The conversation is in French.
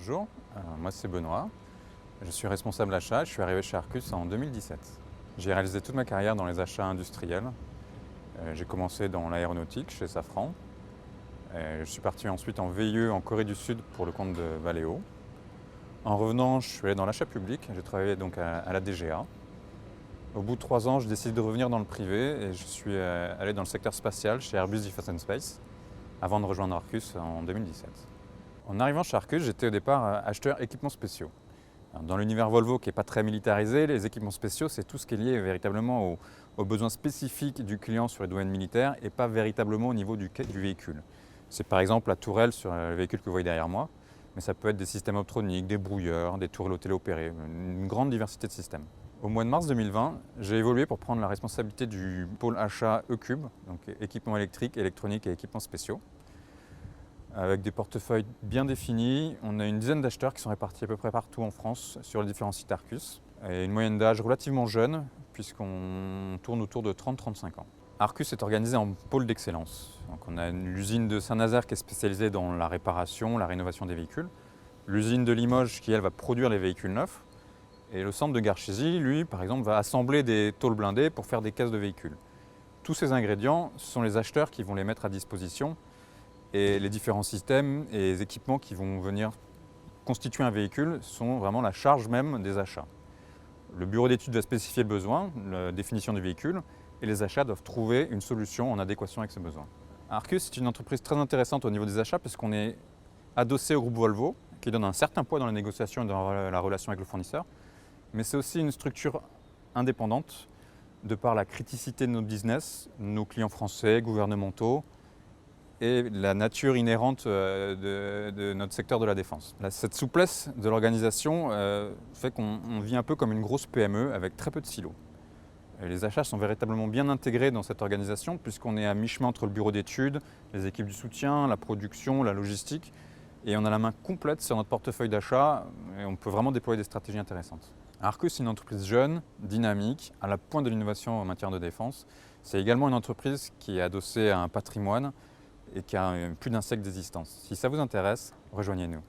Bonjour, moi c'est Benoît, je suis responsable achat, je suis arrivé chez Arcus en 2017. J'ai réalisé toute ma carrière dans les achats industriels. J'ai commencé dans l'aéronautique chez Safran. Je suis parti ensuite en VIE en Corée du Sud pour le compte de Valeo. En revenant, je suis allé dans l'achat public, j'ai travaillé donc à la DGA. Au bout de 3 ans, j'ai décidé de revenir dans le privé et je suis allé dans le secteur spatial chez Airbus Defence and Space avant de rejoindre Arcus en 2017. En arrivant chez Arcus, j'étais au départ acheteur équipements spéciaux. Dans l'univers Volvo qui n'est pas très militarisé, les équipements spéciaux, c'est tout ce qui est lié véritablement aux besoins spécifiques du client sur les domaines militaires et pas véritablement au niveau du véhicule. C'est par exemple la tourelle sur le véhicule que vous voyez derrière moi, mais ça peut être des systèmes optroniques, des brouilleurs, des tourelles téléopérées, une grande diversité de systèmes. Au mois de mars 2020, j'ai évolué pour prendre la responsabilité du pôle achat E-Cube, donc équipements électriques, électroniques et équipements spéciaux. Avec des portefeuilles bien définis, on a une dizaine d'acheteurs qui sont répartis à peu près partout en France sur les différents sites Arcus. Et une moyenne d'âge relativement jeune, puisqu'on tourne autour de 30-35 ans. Arcus est organisé en pôle d'excellence. Donc on a l'usine de Saint-Nazaire qui est spécialisée dans la réparation, la rénovation des véhicules. L'usine de Limoges qui, elle, va produire les véhicules neufs. Et le centre de Garchizy, lui, par exemple, va assembler des tôles blindées pour faire des caisses de véhicules. Tous ces ingrédients, ce sont les acheteurs qui vont les mettre à disposition. Et les différents systèmes et les équipements qui vont venir constituer un véhicule sont vraiment la charge même des achats. Le bureau d'études va spécifier le besoin, la définition du véhicule, et les achats doivent trouver une solution en adéquation avec ces besoins. Arcus est une entreprise très intéressante au niveau des achats puisqu'on est adossé au groupe Volvo, qui donne un certain poids dans la négociation et dans la relation avec le fournisseur, mais c'est aussi une structure indépendante de par la criticité de notre business, nos clients français, gouvernementaux, et la nature inhérente de notre secteur de la défense. Cette souplesse de l'organisation fait qu'on vit un peu comme une grosse PME avec très peu de silos. Et les achats sont véritablement bien intégrés dans cette organisation puisqu'on est à mi-chemin entre le bureau d'études, les équipes du soutien, la production, la logistique, et on a la main complète sur notre portefeuille d'achat et on peut vraiment déployer des stratégies intéressantes. Arcus est une entreprise jeune, dynamique, à la pointe de l'innovation en matière de défense. C'est également une entreprise qui est adossée à un patrimoine et qui a plus d'un siècle d'existence. Si ça vous intéresse, rejoignez-nous.